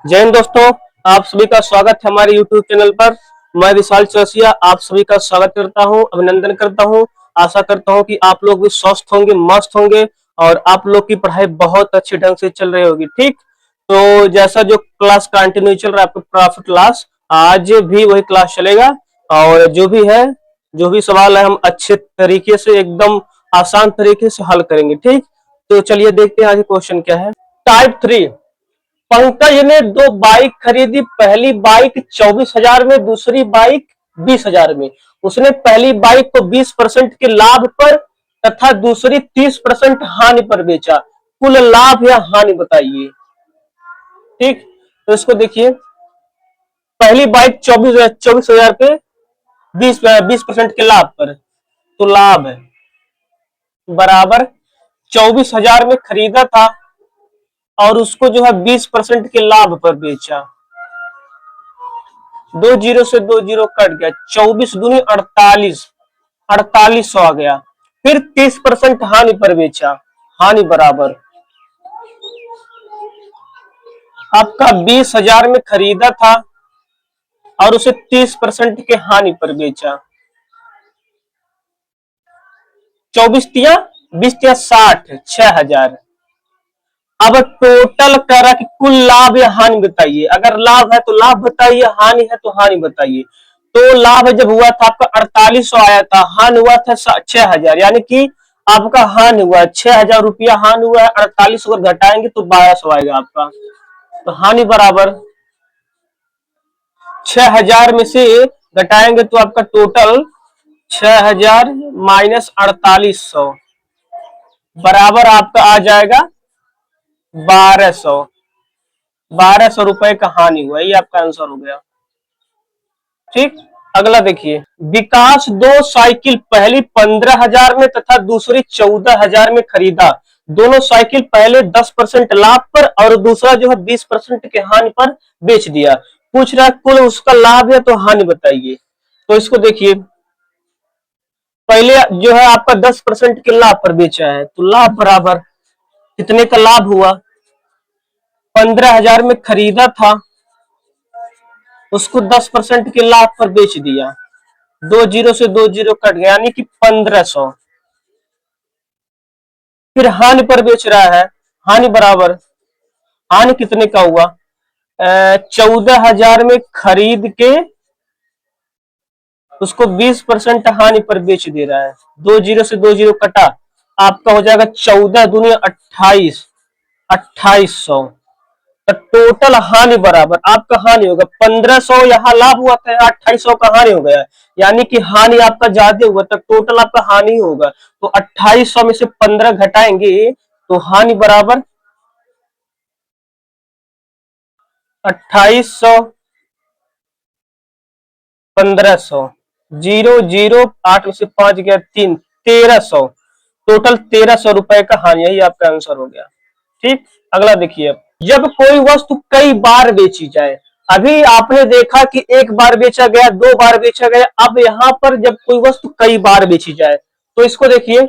जय हिंद दोस्तों, आप सभी का स्वागत है हमारे YouTube चैनल पर। मैं विशाल चौरसिया आप सभी का स्वागत करता हूं, अभिनंदन करता हूं। आशा करता हूं कि आप लोग भी स्वस्थ होंगे, मस्त होंगे और आप लोग की पढ़ाई बहुत अच्छे ढंग से चल रही होगी। ठीक, तो जैसा जो क्लास कंटिन्यू चल रहा है आपका प्रॉफिट लॉस, आज भी वही क्लास चलेगा। और जो भी है, जो भी सवाल है, हम अच्छे तरीके से, एकदम आसान तरीके से हल करेंगे। ठीक, तो चलिए देखते हैं आज क्वेश्चन क्या है। टाइप 3। पंकज ने दो बाइक खरीदी। पहली बाइक 24,000 में, दूसरी बाइक 20,000 में। उसने पहली बाइक को 20% के लाभ पर तथा दूसरी 30% हानि पर बेचा। कुल लाभ या हानि बताइए। ठीक, तो इसको देखिए। पहली बाइक 24,000 पे 20% के लाभ पर, तो लाभ है बराबर 24,000 में खरीदा था और उसको जो है 20% के लाभ पर बेचा। 2 जीरो से 2 जीरो कट गया, 24 दूनी 48, 4800 आ गया। फिर 30% हानि पर बेचा, हानि बराबर आपका 20,000 में खरीदा था और उसे 30% के हानि पर बेचा। 24 तिया 20 तिया 60, 6,000। अब टोटल कह रहा कि कुल लाभ या हानि बताइए। अगर लाभ है तो लाभ बताइए, हानि है तो हानि बताइए। तो लाभ जब हुआ था आपका 4800 आया था, हानि हुआ था 6,000, यानी कि आपका हानि हुआ 6,000 रुपया हानि हुआ है। 4800 अगर घटाएंगे तो 1200 आएगा आपका। तो हानि बराबर 6,000 में से घटाएंगे तो आपका टोटल 6,000 माइनस 4800 बराबर आपका आ जाएगा 1200। 1200 रुपए का हानि हुआ, ये आपका आंसर हो गया। ठीक, अगला देखिए। विकास दो साइकिल पहली 15,000 में तथा दूसरी 14,000 में खरीदा। दोनों साइकिल पहले 10% लाभ पर और दूसरा जो है 20% के हानि पर बेच दिया। पूछ रहा है कुल उसका लाभ है तो हानि बताइए। तो इसको देखिए, पहले जो है आपका 10% के लाभ पर बेचा है, तो लाभ बराबर कितने का लाभ हुआ। 15,000 में खरीदा था, उसको 10% के लाभ पर बेच दिया। 2 जीरो से 2 जीरो कट गया, यानी कि 1500। फिर हानि पर बेच रहा है, हानि बराबर हानि कितने का हुआ। 14,000 में खरीद के उसको 20% हानि पर बेच दे रहा है। 2 जीरो से 2 जीरो कटा, आपका हो जाएगा 14 दूनी 28, 2800। तो टोटल हानि बराबर आपका हानि होगा 1500, यहाँ लाभ हुआ था, 2800 का हानि हो गया, यानी कि हानि आपका ज्यादा हुआ, तो टोटल आपका हानि होगा। तो 2800 में से 15 घटाएंगे तो हानि बराबर 2800, 1500, 0 0 8 में से 5 गया 3, 1300। टोटल 1300 रुपए का हानि, यही आपका आंसर हो गया। ठीक, अगला देखिए। जब कोई वस्तु कई बार बेची जाए, अभी आपने देखा कि एक बार बेचा गया, 2 बार बेचा गया, अब यहां पर जब कोई वस्तु कई बार बेची जाए तो इसको देखिए।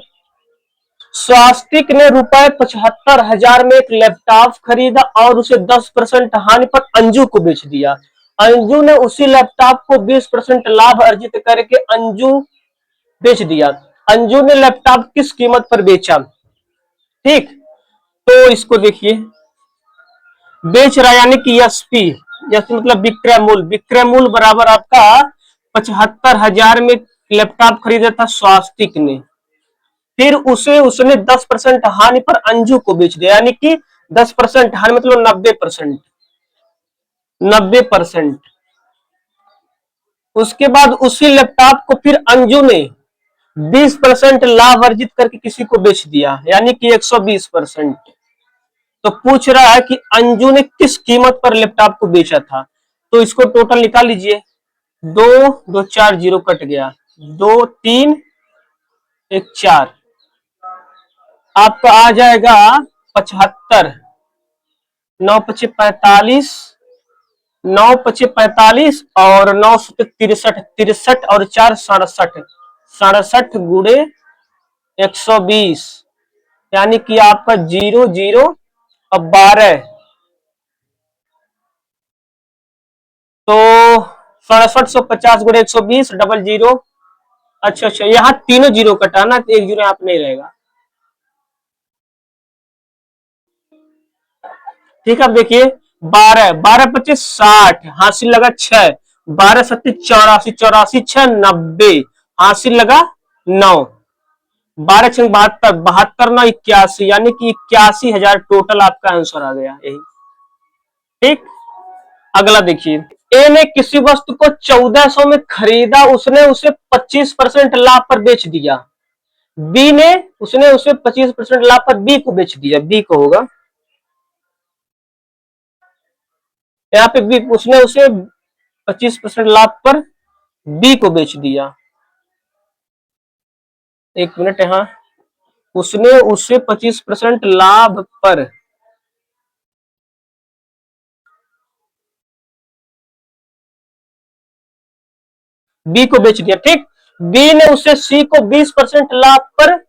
स्वास्तिक ने रुपए 75,000 में एक लैपटॉप खरीदा और उसे 10% हानि पर अंजू को बेच दिया। अंजू ने उसी लैपटॉप को 20% लाभ अर्जित करके अंजू बेच दिया। अंजू ने लैपटॉप किस कीमत पर बेचा। ठीक, तो इसको देखिए, बेच रहा यानी कि एसपी, एसपी मतलब विक्रय मूल्य। विक्रय मूल्य बराबर आपका 75,000 में लैपटॉप खरीदा था स्वास्तिक ने, फिर उसे उसने 10% हानि पर अंजू को बेच दिया, यानी कि 10% हानि मतलब 90%, 90%। उसके बाद उसी लैपटॉप को फिर अंजू ने 20% लाभ अर्जित करके किसी को बेच दिया, यानी कि 120%। तो पूछ रहा है कि अंजू ने किस कीमत पर लैपटॉप को बेचा था। तो इसको टोटल निकाल लीजिए। 2 2 4 जीरो कट गया, 2 3 1 4, आपका आ जाएगा 75, 9 5 45, 9 5 45 और 9 63, 63 और 4 67, 67 गुड़े 120, यानी कि आपका 0 0 और 12, 6750 गुणे 120 डबल जीरो। अच्छा अच्छा, यहाँ तीनों जीरो कटाना, तो एक जीरो यहाँ पे नहीं रहेगा। ठीक है, अब देखिए 12 12 25 60, हासिल लगा 6, 12 सत्ती 84, 84 6 90, हासिल लगा 9, 12 6 72, 72 9 81, यानी कि 81,000 टोटल आपका आंसर आ गया यही। ठीक, अगला देखिए, ए ने किसी वस्तु को 1400 में खरीदा, उसने उसे 25% लाभ पर बेच दिया। बी ने उसने उसे 25% लाभ पर बी को बेच दिया, बी को होगा यहाँ पे बी, उसने उसे 25% लाभ पर बी को बेच दिया। एक मिनट, यहाँ उसने उसे 25% लाभ पर बी को बेच दिया। ठीक, बी ने उसे सी को 20% लाभ पर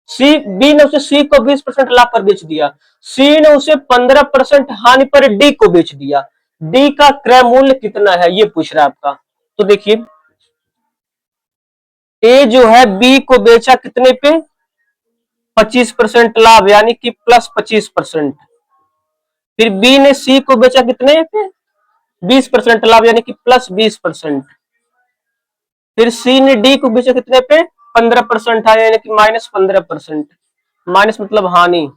बी ने उसे सी को 20% लाभ पर बेच दिया। सी ने उसे 15% हानि पर डी को बेच दिया। डी का क्रय मूल्य कितना है, ये पूछ रहा है आपका। तो देखिए, ए जो है बी को बेचा कितने पे, 25% लाभ, यानी कि प्लस 25%। फिर बी ने सी को बेचा कितने पे, 20% लाभ, यानी कि प्लस 20%। फिर सी ने डी को बेचा कितने पे, 15% है, यानी कि माइनस 15%। माइनस मतलब हानि।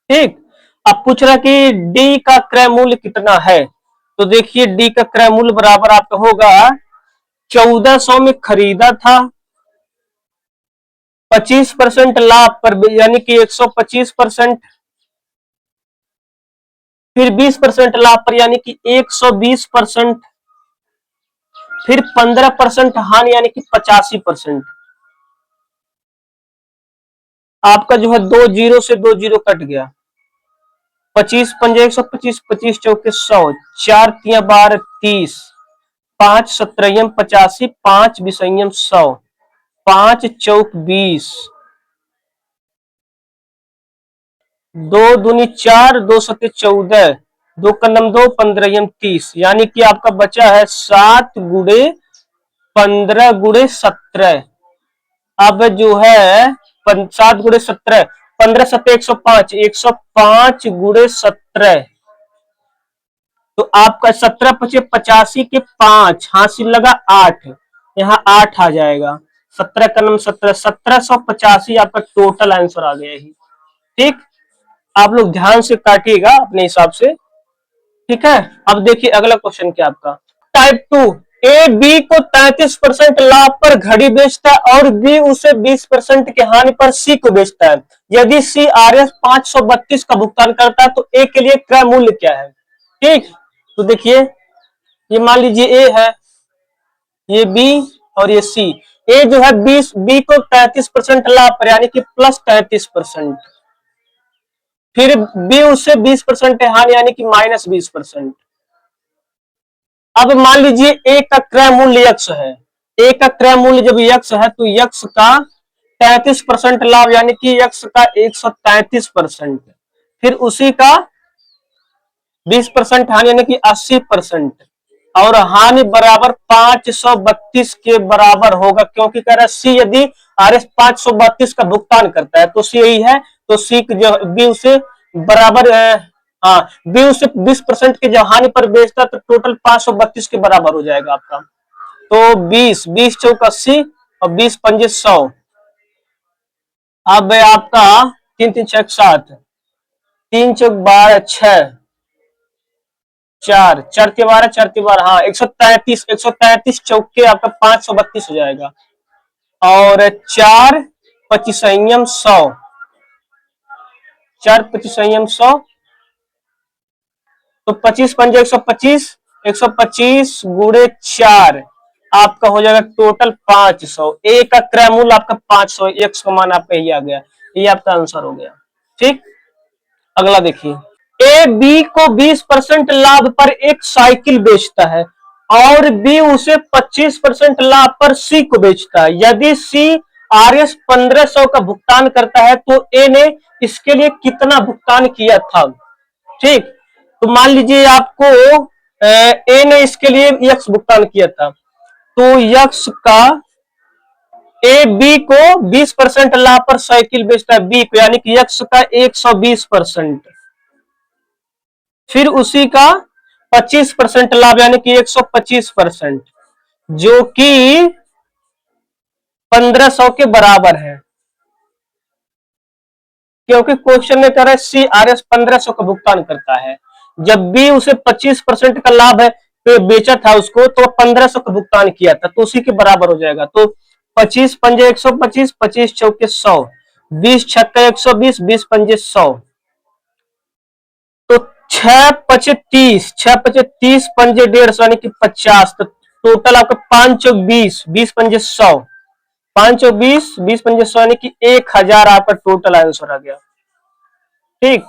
ठीक, अब पूछ रहा कि डी का क्रय मूल्य कितना है। तो देखिए, डी का क्रय मूल्य बराबर आपका होगा, 1400 में खरीदा था, 25% लाभ पर, यानी कि 125%, फिर 20% लाभ पर, यानी कि 120%, फिर 15% हानि, यानी कि 85%। आपका जो है दो जीरो से दो जीरो कट गया, 25 पंजे 125, 25 चौके 100, 4 तिया 12 30, 5 सत्रयम 85, 5 विषयम 100, 5 चौक 20, 2 दूनी 4, 2 सत्ते 14, 2 कन्नम 2, 15 30, यानी कि आपका बचा है 7 गुड़े 15 गुड़े 17। अब जो है 7 गुड़े 17, 15 सत्ते 105, 105 गुड़े 17, तो आपका 17 पचे 85 के 5, हासिल लगा 8, यहाँ 8 आ जाएगा। 17 का नंबर 17, 1785 आपका टोटल आंसर आ गया ही। ठीक, आप लोग ध्यान से काटिएगा अपने हिसाब से। ठीक है, अब देखिए अगला क्वेश्चन क्या आपका, टाइप 2, ए बी को 33% लाभ पर घड़ी बेचता है और बी उसे 20% के हानि पर सी को बेचता है। यदि सी आर एस 532 का भुगतान करता है तो ए के लिए क्रय मूल्य क्या है। ठीक, तो देखिए, ये मान लीजिए ए है, ये बी और ये सी। ए जो है 20, बी को 33% लाभ पर, यानी कि प्लस 33%, फिर बी उससे 20% है हानि, यानी कि माइनस 20%। अब मान लीजिए ए का क्रय मूल्य यक्स है, ए का क्रय मूल्य जब यक्स है तो यक्स का 33% लाभ, यानी कि यक्स का 133%, फिर उसी का 20% हानि, यानी कि 80%, और हानि बराबर 532 के बराबर होगा, क्योंकि कह रहा है सी यदि आर एस 532 का भुगतान करता है तो सी यही है, तो सी जो बी उसे बराबर, हाँ बी उसे 20% के जब हानि पर बेचता तो टोटल 532 के बराबर हो जाएगा आपका। तो 20 20 चौक 80 और 20 पंजे 100। अब आपका 3 3 6 7, 3 चौक 12 6, 4 4 के 12, 4 के 12, हाँ 133, 133 चौके आपका 532 हो जाएगा, और 4 पचीसयम 100, 4 पचीसयम 100, तो 25 पंजे 125, 125 गुड़े 4 आपका हो जाएगा टोटल 500। ए का क्रय मूल्य आपका 500, एक्स का मान आपका यही आ गया, ये आपका आंसर हो गया। ठीक, अगला देखिए, ए बी को 20% लाभ पर एक साइकिल बेचता है और बी उसे 25% लाभ पर सी को बेचता है। यदि सी आर एस 1500 का भुगतान करता है तो ए ने इसके लिए कितना भुगतान किया था। ठीक, तो मान लीजिए आपको ए ने इसके लिए यक्स भुगतान किया था, तो यक्स का ए बी को 20% लाभ पर साइकिल बेचता है बी को, यानी कि यक्स का 120%, फिर उसी का 25% लाभ यानी कि 125%, जो कि 1500 के बराबर है, क्योंकि क्वेश्चन में कह रहा है सी आर एस 1500 का भुगतान करता है। जब बी उसे 25% का लाभ है तो बेचा था उसको, तो 1500 का भुगतान किया था, तो उसी के बराबर हो जाएगा। तो 25 पंजे 125, 25 चौके 100, 20 छक्का 120, 20 पंजे 100, तो 6 पचे 30, 6 पचे 30 पंजे 150 यानी कि 50, तो टोटल आपका 5 चौक 20, 20 पंजे 100, 5 चौक 20, 20 पंजे 100 यानी कि 1000 आपका टोटल आंसर आ गया। ठीक,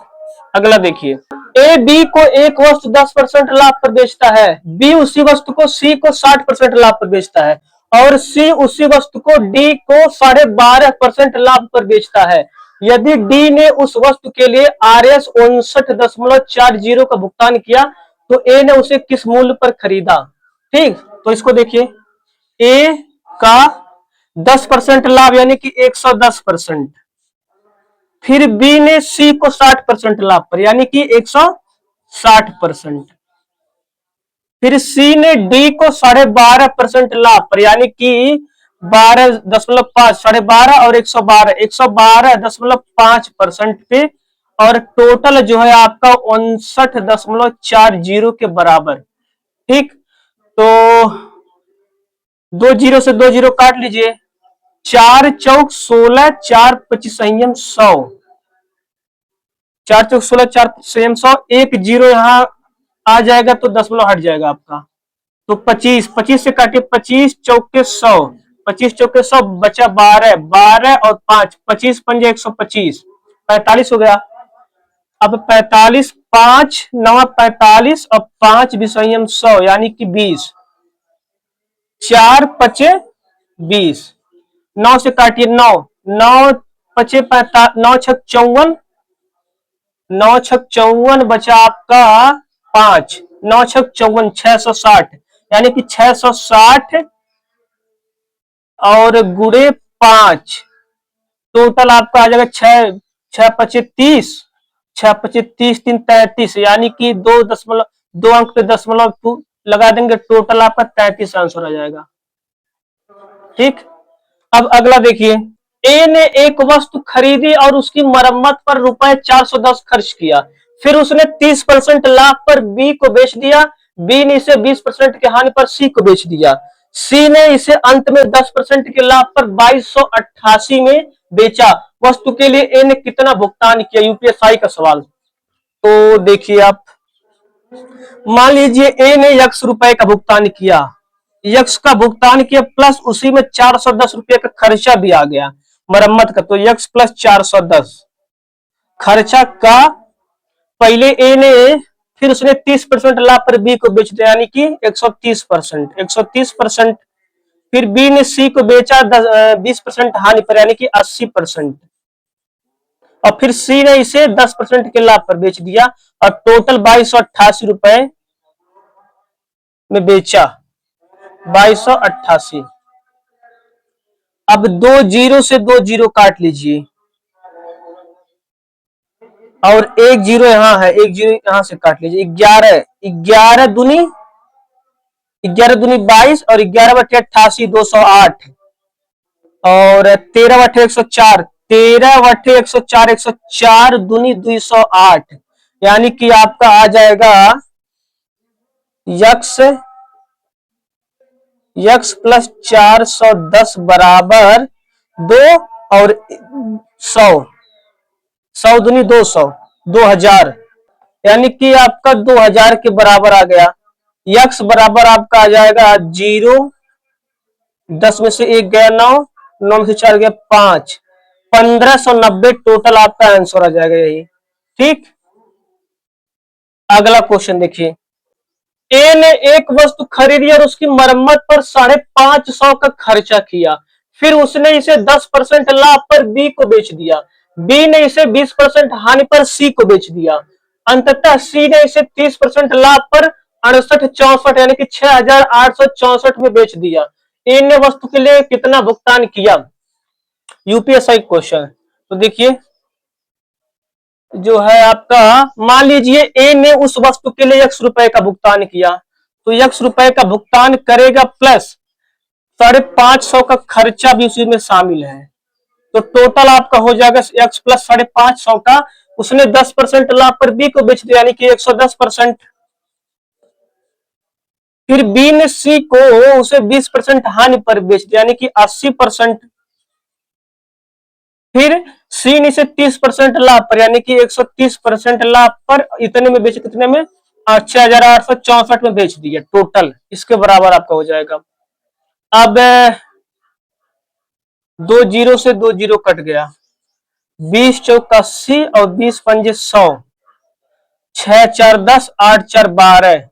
अगला देखिए, ए बी को एक वस्तु 10% लाभ पर बेचता है, बी उसी वस्तु को सी को 60% लाभ पर बेचता है, और सी उसी वस्तु को डी को 12.5% लाभ पर बेचता है। यदि डी ने उस वस्तु के लिए RS 59.40 का भुगतान किया, तो ए ने उसे किस मूल्य पर खरीदा। ठीक, तो इसको देखिए, ए का 10% लाभ यानी कि 110%, फिर बी ने सी को 60% लाभ पर यानी कि 160%, फिर सी ने डी को 12.5% लाभ पर यानी कि 12.5, 12.5 और 112, 112.5% पे, और टोटल जो है आपका 59.40 के बराबर। ठीक, तो 2 जीरो से 2 जीरो काट लीजिए, 4 चौक 16, 4 25 संयम 100, 4 चौक 16, 4 संयम 100, 1 जीरो यहाँ आ जाएगा तो दशमलव हट जाएगा आपका, तो 25, 25 से काटिए, 25 चौके 100, 25 चौके 100 बचा 12, 12 और 5, 25 पंजे 125, 45 हो गया। अब 45, 5 9 45 और 5 विसंयम 100 यानी कि 20, 4 पचे 20, 9 से काटिए 9, 9 पचे 9 छक 54, 9 छक 54 बचा आपका 5, 9 छक 54, 660 यानी कि 660 और गुड़े 5, टोटल आपका आ जाएगा 6, 6 पचे 30, 6 पचे 30, 3 33 यानी कि 2 अंक पे दशमलव लगा देंगे, टोटल आपका 33 आंसर आ जाएगा। ठीक, अब अगला देखिए, ए ने एक वस्तु खरीदी और उसकी मरम्मत पर रुपए 410 खर्च किया, फिर उसने 30% लाभ पर बी को बेच दिया, बी ने इसे 20% के हानि पर सी को बेच दिया, सी ने इसे अंत में 10% के लाभ पर 2288 में बेचा। वस्तु के लिए ए ने कितना भुगतान किया, यूपीएसआई का सवाल। तो देखिए आप, मान लीजिए ए ने x रुपए का भुगतान किया, यक्स का भुगतान किया प्लस उसी में 410 रुपए का खर्चा भी आ गया मरम्मत का, तो यक्स प्लस 410 खर्चा का पहले ए ने, फिर उसने 30% लाभ पर बी को बेच दिया यानी कि 130%, 130%, फिर बी ने सी को बेचा 20% हानि पर यानी कि 80%, और फिर सी ने इसे 10% के लाभ पर बेच दिया, और टोटल 2288 रुपए में बेचा, 2288। अब 2 जीरो से 2 जीरो काट लीजिए, और 1 जीरो यहां है, 1 जीरो यहां से काट लीजिए, 11, 11 दूनी 22 और 11 बटे 88 208, और 13 बटे 104, 13 बटे 104, 104 दूनी 208 यानी कि आपका आ जाएगा यक्स प्लस 410 बराबर 2 और 100, 100 दूनी 200, 2000 यानी कि आपका 2000 के बराबर आ गया। यक्स बराबर आपका आ जाएगा 0, 10 में से 1 गया 9, 9 में से 4 गया 5, 1590 टोटल आपका आंसर आ जाएगा यही। ठीक, अगला क्वेश्चन देखिए, ए ने एक वस्तु खरीदी और उसकी मरम्मत पर 550 का खर्चा किया, फिर उसने इसे 10% लाभ पर बी को बेच दिया, बी ने इसे 20% हानि पर सी को बेच दिया, अंततः सी ने इसे 30% लाभ पर 6864 यानी कि 6864 में बेच दिया। ए ने वस्तु के लिए कितना भुगतान किया? UPSI question. तो देखिए जो है आपका, मान लीजिए ए ने उस वस्तु के लिए ₹X का भुगतान किया, तो ₹X का भुगतान करेगा प्लस 550 का खर्चा भी उसी में शामिल है। तो टोटल आपका हो जाएगा X प्लस 550 का। उसने 10% लाभ पर बी को बेच दिया, यानी कि 110%। फिर बी ने सी को उसे 20% हानि पर बेच दिया, यानी कि 80%। फिर सी ने इसे 30% लाभ पर, यानी कि 130% लाभ पर इतने में बेच, कितने में? 6864 में बेच दिया टोटल। इसके बराबर आपका हो जाएगा। अब 2 जीरो से 2 जीरो कट गया, 20 चौक 80 और 20 पंजे 100, 6 4 10, 8 4 12,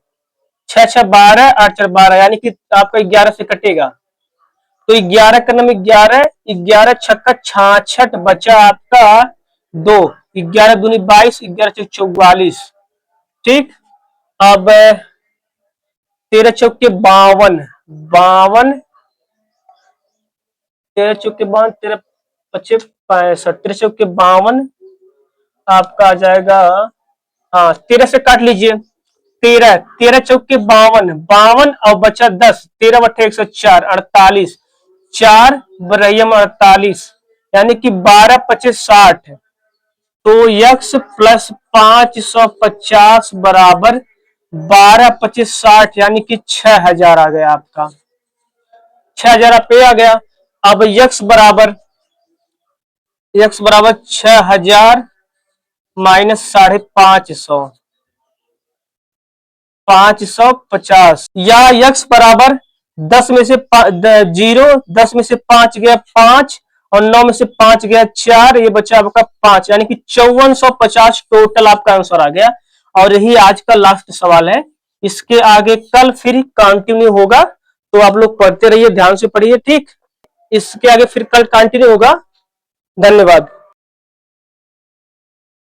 6 6 12, 8 4 12, यानी कि आपका 11 से कटेगा। तो 11 का नाम 11, 11 छक्का 66, बचा आपका 2, 11 दूनी 22, 11 चौक 44। ठीक। अब 13 चौके 52, 52, 13 चौके 52, 13 पच्चे 65, 13 चौके 52 आपका आ जाएगा, हाँ 13 से काट लीजिए, 13, 13 चौके 52, 52 और बचा 10, 13 बटे 104, 48, 4 बरहियम 48, यानी कि 12 25 60। तो x प्लस 550 बराबर 12 25 60, यानी कि 6000 आ गया आपका। 6000 पे आ गया। अब x बराबर 6000 माइनस 550, 550, या x बराबर 10 में से 0, 10 में से 5 गया 5, और 9 में से 5 गया 4, ये बचा आपका 5, यानी कि 5450 टोटल आपका आंसर आ गया। और यही आज का लास्ट सवाल है। इसके आगे कल फिर कंटिन्यू होगा, तो आप लोग पढ़ते रहिए, ध्यान से पढ़िए। ठीक, इसके आगे फिर कल कंटिन्यू होगा। धन्यवाद।